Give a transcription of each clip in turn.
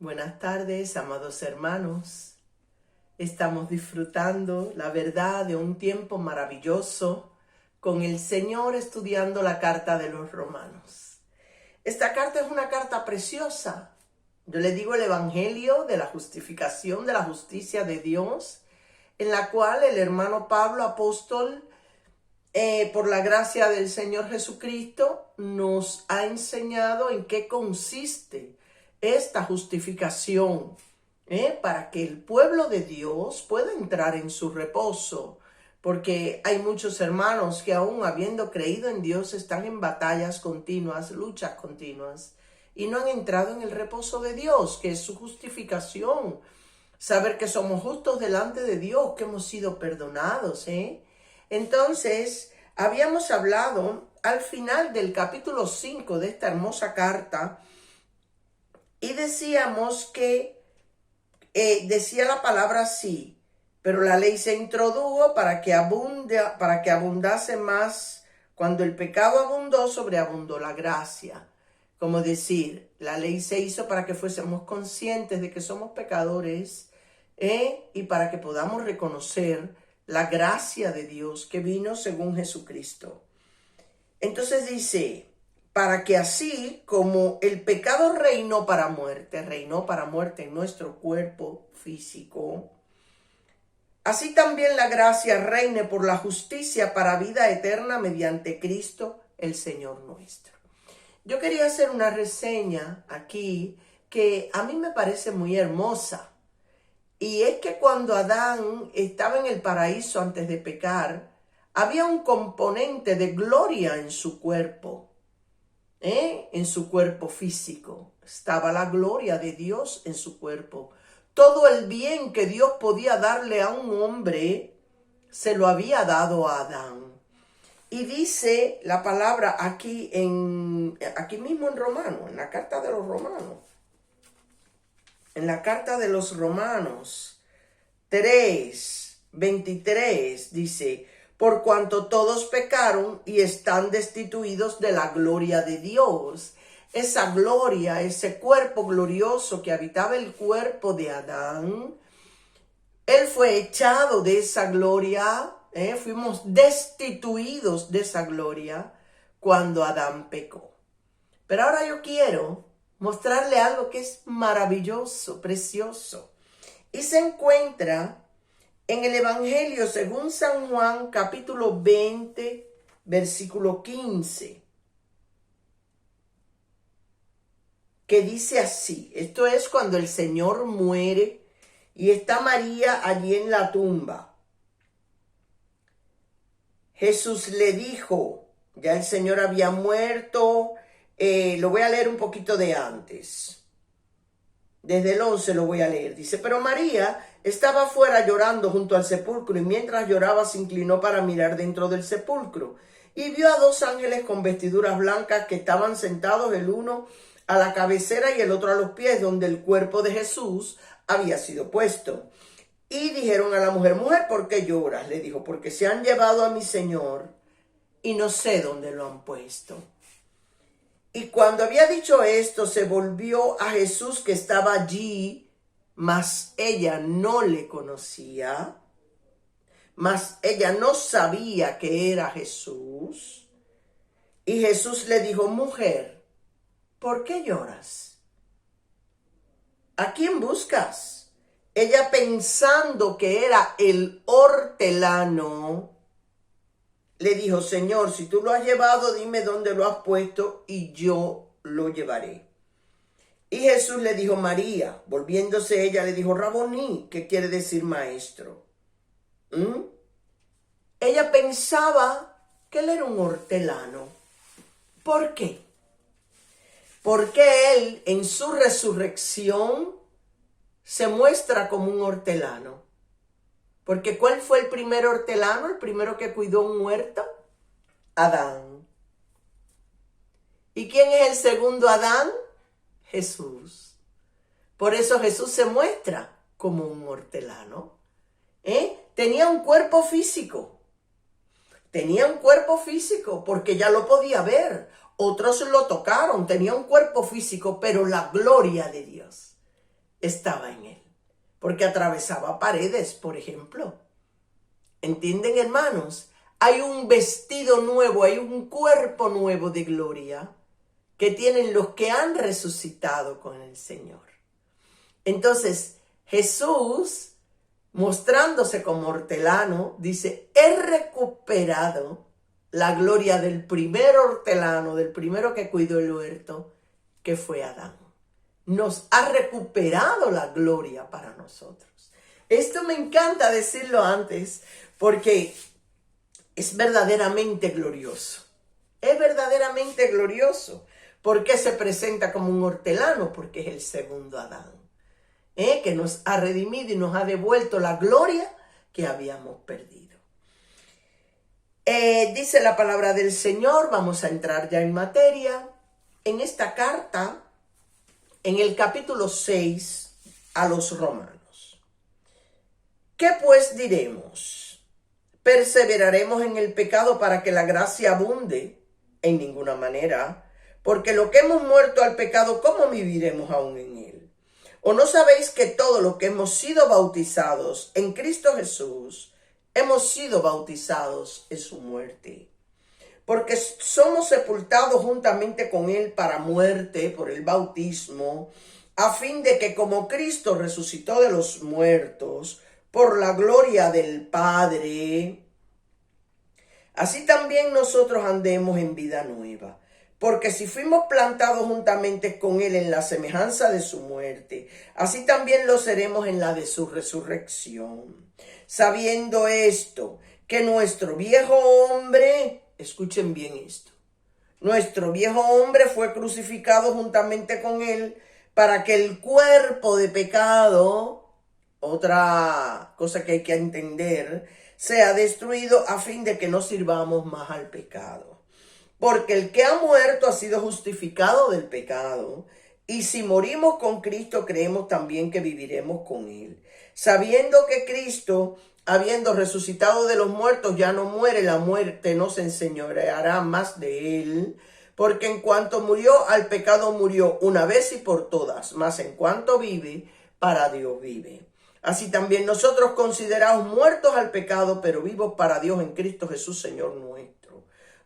Buenas tardes, amados hermanos. Estamos disfrutando, la verdad, de un tiempo maravilloso con el Señor estudiando la carta de los Romanos. Esta carta es una carta preciosa. Yo le digo el Evangelio de la justificación, de la justicia de Dios, en la cual el hermano Pablo, apóstol, por la gracia del Señor Jesucristo, nos ha enseñado en qué consiste esta justificación, para que el pueblo de Dios pueda entrar en su reposo, porque hay muchos hermanos que aún habiendo creído en Dios están en batallas continuas, luchas continuas, y no han entrado en el reposo de Dios, que es su justificación, saber que somos justos delante de Dios, que hemos sido perdonados, Entonces, habíamos hablado al final del capítulo 5 de esta hermosa carta, y decíamos que decía la palabra sí, pero la ley se introdujo para que abundase más. Cuando el pecado abundó, sobreabundó la gracia. Como decir, la ley se hizo para que fuésemos conscientes de que somos pecadores, y para que podamos reconocer la gracia de Dios que vino según Jesucristo. Entonces dice, para que así como el pecado reinó para muerte en nuestro cuerpo físico, así también la gracia reine por la justicia para vida eterna mediante Cristo el Señor nuestro. Yo quería hacer una reseña aquí que a mí me parece muy hermosa. Y es que cuando Adán estaba en el paraíso antes de pecar, había un componente de gloria en su cuerpo. En su cuerpo físico. Estaba la gloria de Dios en su cuerpo. Todo el bien que Dios podía darle a un hombre, se lo había dado a Adán. Y dice la palabra aquí mismo en Romanos, en la carta de los Romanos. En la carta de los Romanos 3:23 dice: por cuanto todos pecaron y están destituidos de la gloria de Dios. Esa gloria, ese cuerpo glorioso que habitaba el cuerpo de Adán, él fue echado de esa gloria, fuimos destituidos de esa gloria cuando Adán pecó. Pero ahora yo quiero mostrarle algo que es maravilloso, precioso, y se encuentra en el Evangelio según San Juan, capítulo 20, versículo 15, que dice así. Esto es cuando el Señor muere y está María allí en la tumba. Jesús le dijo, ya el Señor había muerto, lo voy a leer un poquito de antes. Desde el 11 lo voy a leer. Dice, pero María estaba afuera llorando junto al sepulcro, y mientras lloraba se inclinó para mirar dentro del sepulcro, y vio a dos ángeles con vestiduras blancas que estaban sentados, el uno a la cabecera y el otro a los pies, donde el cuerpo de Jesús había sido puesto. Y dijeron a la mujer, mujer, ¿por qué lloras? Le dijo, porque se han llevado a mi Señor y no sé dónde lo han puesto. Y cuando había dicho esto, se volvió a Jesús que estaba allí, mas ella no le conocía, mas ella no sabía que era Jesús. Y Jesús le dijo, mujer, ¿por qué lloras? ¿A quién buscas? Ella, pensando que era el hortelano, le dijo, Señor, si tú lo has llevado, dime dónde lo has puesto y yo lo llevaré. Y Jesús le dijo, María. Volviéndose ella, le dijo, Raboní, que quiere decir maestro. Ella pensaba que él era un hortelano. ¿Por qué? Porque él, en su resurrección, se muestra como un hortelano. Porque ¿cuál fue el primer hortelano? El primero que cuidó un huerto. Adán. ¿Y quién es el segundo Adán? Jesús. Por eso Jesús se muestra como un hortelano. Tenía un cuerpo físico. Tenía un cuerpo físico porque ya lo podía ver. Otros lo tocaron. Tenía un cuerpo físico, pero la gloria de Dios. estaba en él, porque atravesaba paredes, por ejemplo. ¿Entienden, hermanos? Hay un vestido nuevo, hay un cuerpo nuevo de gloria que tienen los que han resucitado con el Señor. Entonces, Jesús, mostrándose como hortelano, dice, he recuperado la gloria del primer hortelano, del primero que cuidó el huerto, que fue Adán. Nos ha recuperado la gloria para nosotros. Esto me encanta decirlo antes, porque es verdaderamente glorioso. Es verdaderamente glorioso. ¿Por qué se presenta como un hortelano? Porque es el segundo Adán, que nos ha redimido y nos ha devuelto la gloria que habíamos perdido. Dice la palabra del Señor, vamos a entrar ya en materia, en esta carta, en el capítulo 6 a los romanos. ¿Qué pues diremos? ¿Perseveraremos en el pecado para que la gracia abunde? En ninguna manera. Porque lo que hemos muerto al pecado, ¿cómo viviremos aún en él? ¿O no sabéis que todo lo que hemos sido bautizados en Cristo Jesús, hemos sido bautizados en su muerte? Porque somos sepultados juntamente con él para muerte por el bautismo, a fin de que como Cristo resucitó de los muertos por la gloria del Padre, así también nosotros andemos en vida nueva. Porque si fuimos plantados juntamente con él en la semejanza de su muerte, así también lo seremos en la de su resurrección. Sabiendo esto, que nuestro viejo hombre, escuchen bien esto, nuestro viejo hombre fue crucificado juntamente con él para que el cuerpo de pecado, otra cosa que hay que entender, sea destruido a fin de que no sirvamos más al pecado. Porque el que ha muerto ha sido justificado del pecado, y si morimos con Cristo, creemos también que viviremos con él. Sabiendo que Cristo, habiendo resucitado de los muertos, ya no muere, la muerte no se enseñoreará más de él, porque en cuanto murió, al pecado murió una vez y por todas, mas en cuanto vive, para Dios vive. Así también nosotros considerados muertos al pecado, pero vivos para Dios en Cristo Jesús, Señor nuestro.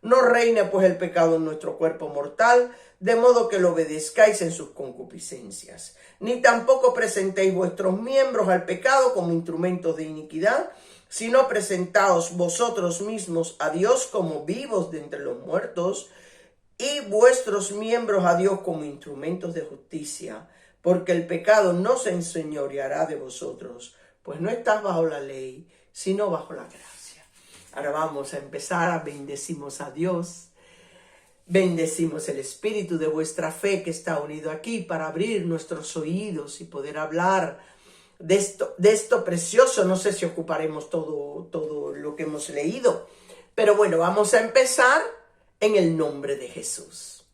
No reine pues el pecado en nuestro cuerpo mortal, de modo que lo obedezcáis en sus concupiscencias. Ni tampoco presentéis vuestros miembros al pecado como instrumentos de iniquidad, sino presentaos vosotros mismos a Dios como vivos de entre los muertos, y vuestros miembros a Dios como instrumentos de justicia, porque el pecado no se enseñoreará de vosotros, pues no estás bajo la ley, sino bajo la gracia. Ahora vamos a empezar, bendecimos a Dios, bendecimos el espíritu de vuestra fe que está unido aquí para abrir nuestros oídos y poder hablar de esto precioso. No sé si ocuparemos todo lo que hemos leído, pero bueno, vamos a empezar en el nombre de Jesús.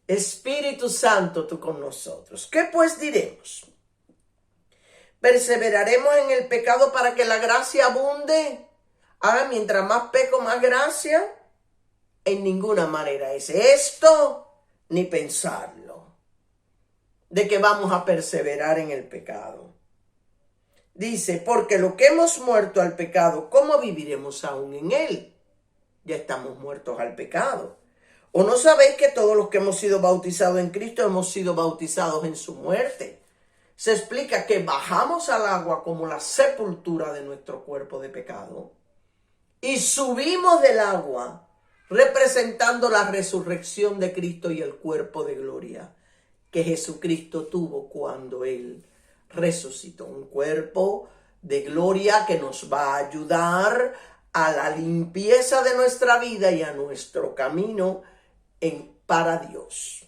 Espíritu Santo, tú con nosotros. ¿Qué pues diremos? ¿Perseveraremos en el pecado para que la gracia abunde? Mientras más peco, más gracia. En ninguna manera es esto, ni pensarlo, de que vamos a perseverar en el pecado. Dice, porque lo que hemos muerto al pecado, ¿cómo viviremos aún en él? Ya estamos muertos al pecado. ¿O no sabéis que todos los que hemos sido bautizados en Cristo hemos sido bautizados en su muerte? Se explica que bajamos al agua como la sepultura de nuestro cuerpo de pecado y subimos del agua representando la resurrección de Cristo y el cuerpo de gloria que Jesucristo tuvo cuando Él resucitó. Un cuerpo de gloria que nos va a ayudar a la limpieza de nuestra vida y a nuestro camino para Dios.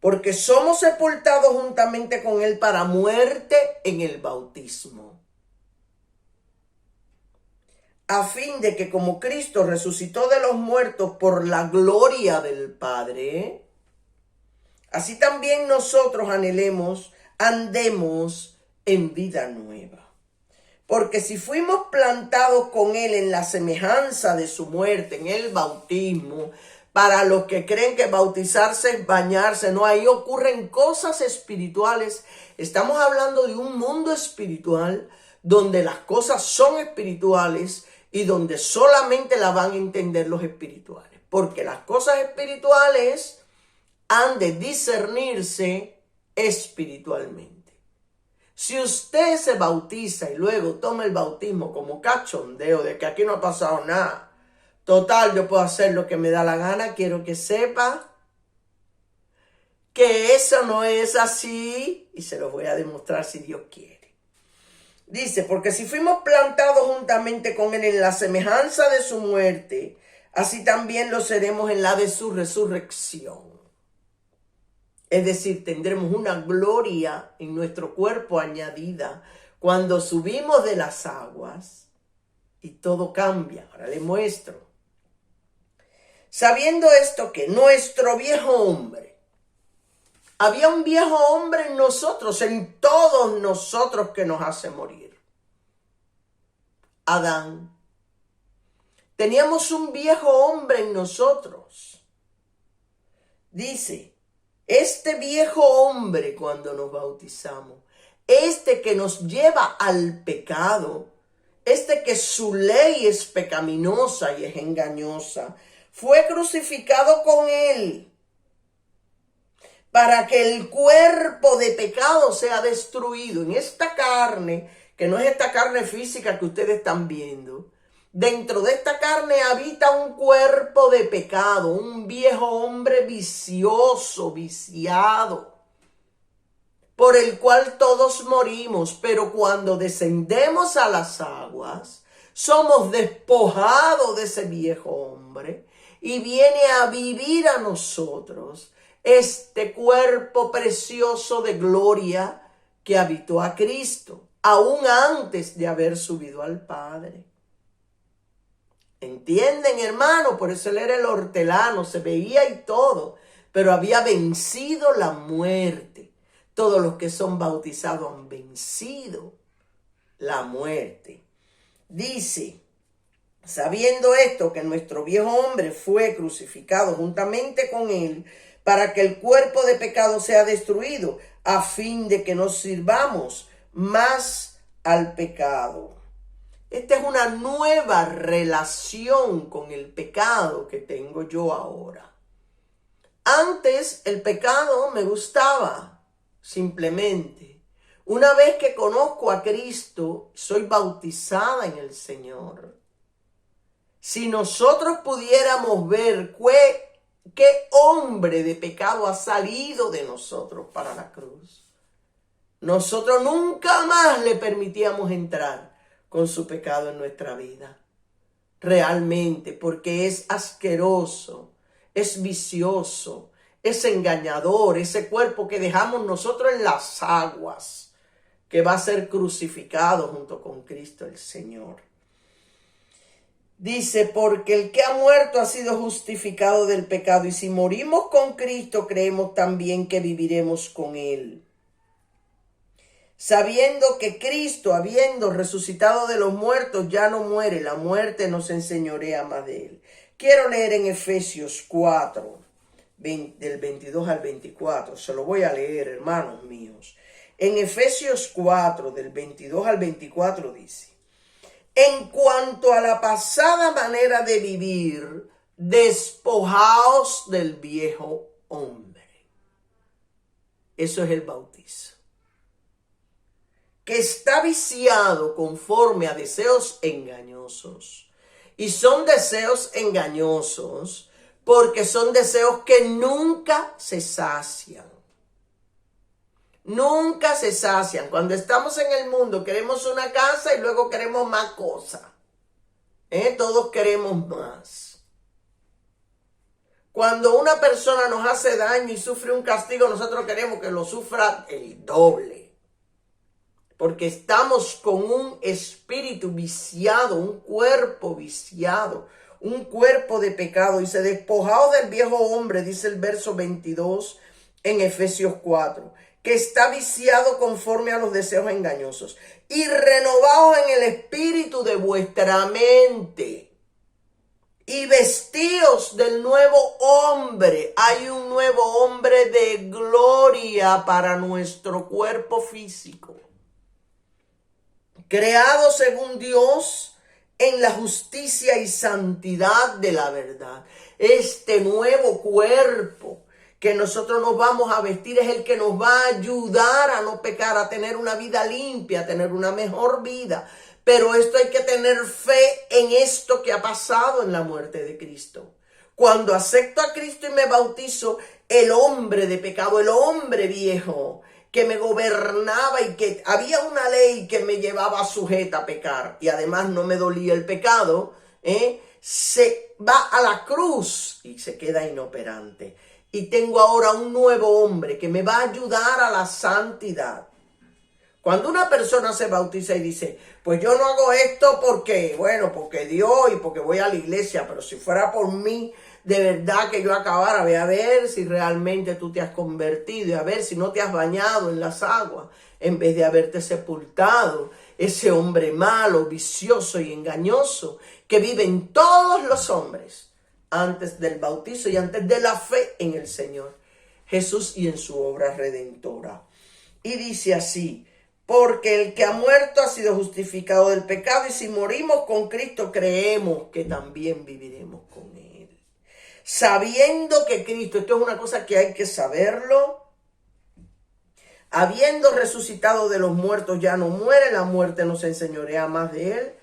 Porque somos sepultados juntamente con Él para muerte en el bautismo, a fin de que como Cristo resucitó de los muertos por la gloria del Padre, así también nosotros andemos en vida nueva. Porque si fuimos plantados con Él en la semejanza de su muerte, en el bautismo, Para los que creen que bautizarse es bañarse, no, ahí ocurren cosas espirituales. Estamos hablando de un mundo espiritual donde las cosas son espirituales y donde solamente la van a entender los espirituales. Porque las cosas espirituales han de discernirse espiritualmente. Si usted se bautiza y luego toma el bautismo como cachondeo de que aquí no ha pasado nada, total, yo puedo hacer lo que me da la gana, quiero que sepa que eso no es así y se lo voy a demostrar si Dios quiere. Dice, porque si fuimos plantados juntamente con Él en la semejanza de su muerte, así también lo seremos en la de su resurrección. Es decir, tendremos una gloria en nuestro cuerpo añadida cuando subimos de las aguas y todo cambia. Ahora le muestro. Sabiendo esto que nuestro viejo hombre, había un viejo hombre en nosotros, en todos nosotros que nos hace morir. Adán. Teníamos un viejo hombre en nosotros. Dice, este viejo hombre cuando nos bautizamos, este que nos lleva al pecado, este que su ley es pecaminosa y es engañosa, fue crucificado con Él para que el cuerpo de pecado sea destruido. En esta carne, que no es esta carne física que ustedes están viendo, dentro de esta carne habita un cuerpo de pecado, un viejo hombre vicioso, viciado, por el cual todos morimos, pero cuando descendemos a las aguas, somos despojados de ese viejo hombre y viene a vivir a nosotros este cuerpo precioso de gloria que habitó a Cristo, aún antes de haber subido al Padre. ¿Entienden, hermano? Por eso él era el hortelano, se veía y todo, pero había vencido la muerte. Todos los que son bautizados han vencido la muerte. Dice, sabiendo esto, que nuestro viejo hombre fue crucificado juntamente con Él, para que el cuerpo de pecado sea destruido, a fin de que nos sirvamos más al pecado. Esta es una nueva relación con el pecado que tengo yo ahora. Antes el pecado me gustaba, simplemente. Una vez que conozco a Cristo, soy bautizada en el Señor. Si nosotros pudiéramos ver qué hombre de pecado ha salido de nosotros para la cruz, nosotros nunca más le permitíamos entrar con su pecado en nuestra vida. Realmente, porque es asqueroso, es vicioso, es engañador, ese cuerpo que dejamos nosotros en las aguas, que va a ser crucificado junto con Cristo el Señor. Dice, porque el que ha muerto ha sido justificado del pecado, y si morimos con Cristo, creemos también que viviremos con Él. Sabiendo que Cristo, habiendo resucitado de los muertos, ya no muere, la muerte no se enseñorea más de Él. Quiero leer en Efesios 4, del 22 al 24. Se lo voy a leer, hermanos míos. En Efesios 4, del 22 al 24 dice, en cuanto a la pasada manera de vivir, despojaos del viejo hombre. Eso es el bautizo. Que está viciado conforme a deseos engañosos. Y son deseos engañosos porque son deseos que nunca se sacian. Nunca se sacian. Cuando estamos en el mundo queremos una casa y luego queremos más cosas. Todos queremos más. Cuando una persona nos hace daño y sufre un castigo, nosotros queremos que lo sufra el doble. Porque estamos con un espíritu viciado, un cuerpo viciado, un cuerpo de pecado. Y se despojado del viejo hombre, dice el verso 22 en Efesios 4, que está viciado conforme a los deseos engañosos. Y renovados en el espíritu de vuestra mente. y vestíos del nuevo hombre. Hay un nuevo hombre de gloria para nuestro cuerpo físico, creado según Dios en la justicia y santidad de la verdad. Este nuevo cuerpo que nosotros nos vamos a vestir es el que nos va a ayudar a no pecar, a tener una vida limpia, a tener una mejor vida. Pero esto hay que tener fe en esto que ha pasado en la muerte de Cristo. Cuando acepto a Cristo y me bautizo, el hombre de pecado, el hombre viejo que me gobernaba y que había una ley que me llevaba sujeta a pecar y además no me dolía el pecado, se va a la cruz y se queda inoperante. Y tengo ahora un nuevo hombre que me va a ayudar a la santidad. Cuando una persona se bautiza y dice, pues yo no hago esto porque Dios y porque voy a la iglesia, pero si fuera por mí, de verdad que yo acabara, ve a ver si realmente tú te has convertido y a ver si no te has bañado en las aguas en vez de haberte sepultado. Ese hombre malo, vicioso y engañoso que vive en todos los hombres antes del bautizo y antes de la fe en el Señor Jesús y en su obra redentora. Y dice así: porque el que ha muerto ha sido justificado del pecado, y si morimos con Cristo, creemos que también viviremos con Él. Sabiendo que Cristo, esto es una cosa que hay que saberlo, habiendo resucitado de los muertos, ya no muere, la muerte no se enseñorea más de Él,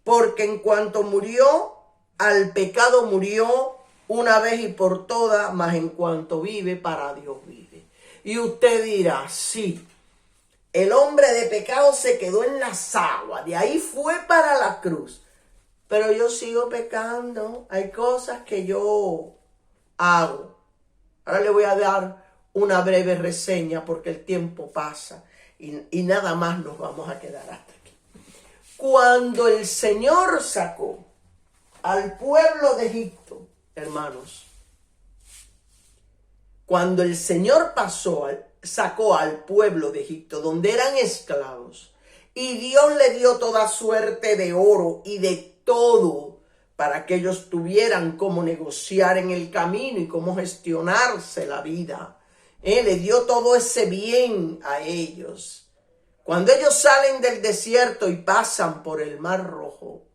porque en cuanto murió, al pecado murió una vez y por todas, mas en cuanto vive, para Dios vive. Y usted dirá, sí, el hombre de pecado se quedó en las aguas, de ahí fue para la cruz. Pero yo sigo pecando, hay cosas que yo hago. Ahora le voy a dar una breve reseña porque el tiempo pasa y nada más nos vamos a quedar hasta aquí. Cuando el Señor sacó al pueblo de Egipto, hermanos, cuando el Señor sacó al pueblo de Egipto, donde eran esclavos, y Dios le dio toda suerte de oro y de todo para que ellos tuvieran cómo negociar en el camino y cómo gestionarse la vida. Le dio todo ese bien a ellos. Cuando ellos salen del desierto y pasan por el Mar Rojo,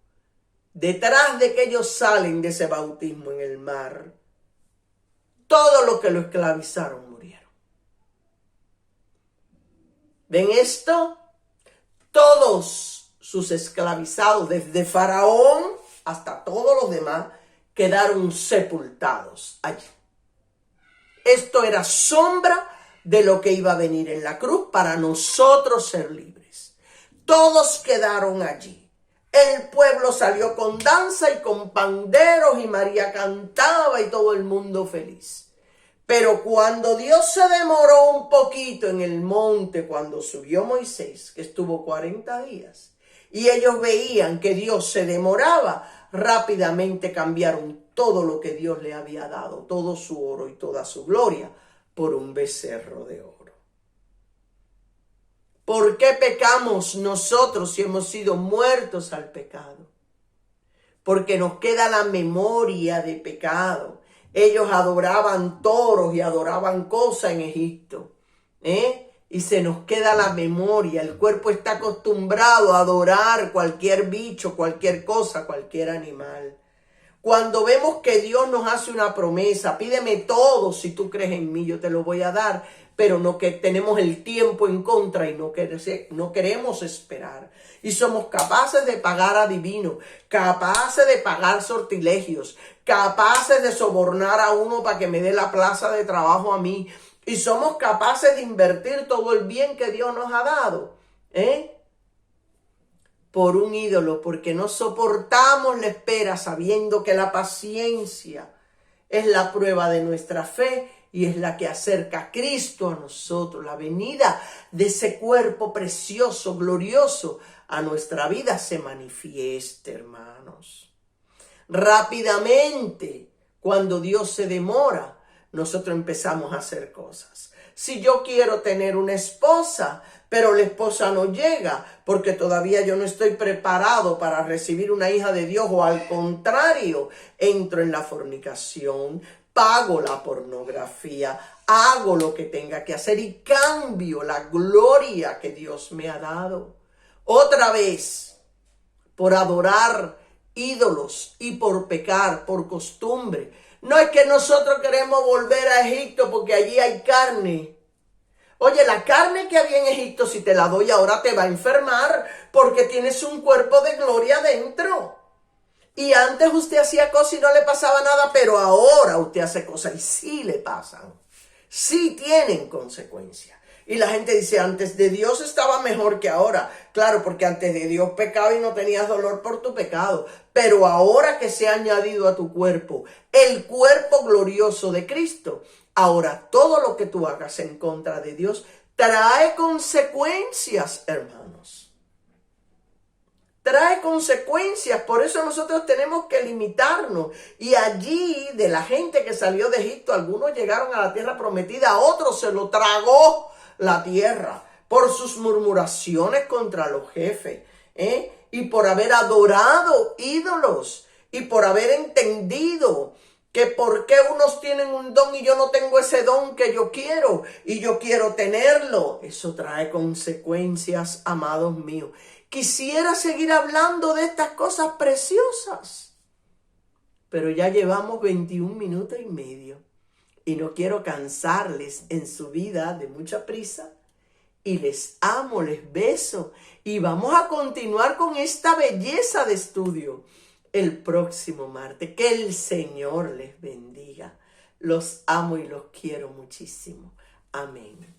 detrás de que ellos salen de ese bautismo en el mar, todos los que lo esclavizaron murieron. ¿Ven esto? Todos sus esclavizados, desde Faraón hasta todos los demás, quedaron sepultados allí. Esto era sombra de lo que iba a venir en la cruz para nosotros ser libres. Todos quedaron allí. El pueblo salió con danza y con panderos y María cantaba y todo el mundo feliz. Pero cuando Dios se demoró un poquito en el monte, cuando subió Moisés, que estuvo 40 días, y ellos veían que Dios se demoraba, rápidamente cambiaron todo lo que Dios le había dado, todo su oro y toda su gloria, por un becerro de oro. ¿Por qué pecamos nosotros si hemos sido muertos al pecado? Porque nos queda la memoria de pecado. Ellos adoraban toros y adoraban cosas en Egipto, y se nos queda la memoria. El cuerpo está acostumbrado a adorar cualquier bicho, cualquier cosa, cualquier animal. Cuando vemos que Dios nos hace una promesa, pídeme todo si tú crees en mí, yo te lo voy a dar, pero no que tenemos el tiempo en contra y no queremos esperar. Y somos capaces de pagar adivinos, capaces de pagar sortilegios, capaces de sobornar a uno para que me dé la plaza de trabajo a mí. Y somos capaces de invertir todo el bien que Dios nos ha dado, por un ídolo, porque no soportamos la espera, sabiendo que la paciencia es la prueba de nuestra fe y es la que acerca a Cristo a nosotros. La venida de ese cuerpo precioso, glorioso, a nuestra vida se manifieste, hermanos. Rápidamente, cuando Dios se demora, nosotros empezamos a hacer cosas. Si yo quiero tener una esposa, pero la esposa no llega porque todavía yo no estoy preparado para recibir una hija de Dios, o al contrario, entro en la fornicación, pago la pornografía, hago lo que tenga que hacer y cambio la gloria que Dios me ha dado. Otra vez, por adorar ídolos y por pecar, por costumbre. No es que nosotros queremos volver a Egipto porque allí hay carne. Oye, la carne que había en Egipto, si te la doy ahora, te va a enfermar porque tienes un cuerpo de gloria dentro. Y antes usted hacía cosas y no le pasaba nada, pero ahora usted hace cosas y sí le pasan. Sí tienen consecuencias. Y la gente dice, antes de Dios estaba mejor que ahora. Claro, porque antes de Dios pecaba y no tenías dolor por tu pecado. Pero ahora que se ha añadido a tu cuerpo el cuerpo glorioso de Cristo, ahora todo lo que tú hagas en contra de Dios trae consecuencias, hermanos. Trae consecuencias. Por eso nosotros tenemos que limitarnos. Y allí, de la gente que salió de Egipto, algunos llegaron a la tierra prometida, a otros se lo tragó la tierra por sus murmuraciones contra los jefes, y por haber adorado ídolos, y por haber entendido que por qué unos tienen un don y yo no tengo ese don que yo quiero y yo quiero tenerlo. Eso trae consecuencias, amados míos. Quisiera seguir hablando de estas cosas preciosas, pero ya llevamos 21 minutos y medio. Y no quiero cansarles en su vida de mucha prisa. Y les amo, les beso. Y vamos a continuar con esta belleza de estudio el próximo martes. Que el Señor les bendiga. Los amo y los quiero muchísimo. Amén.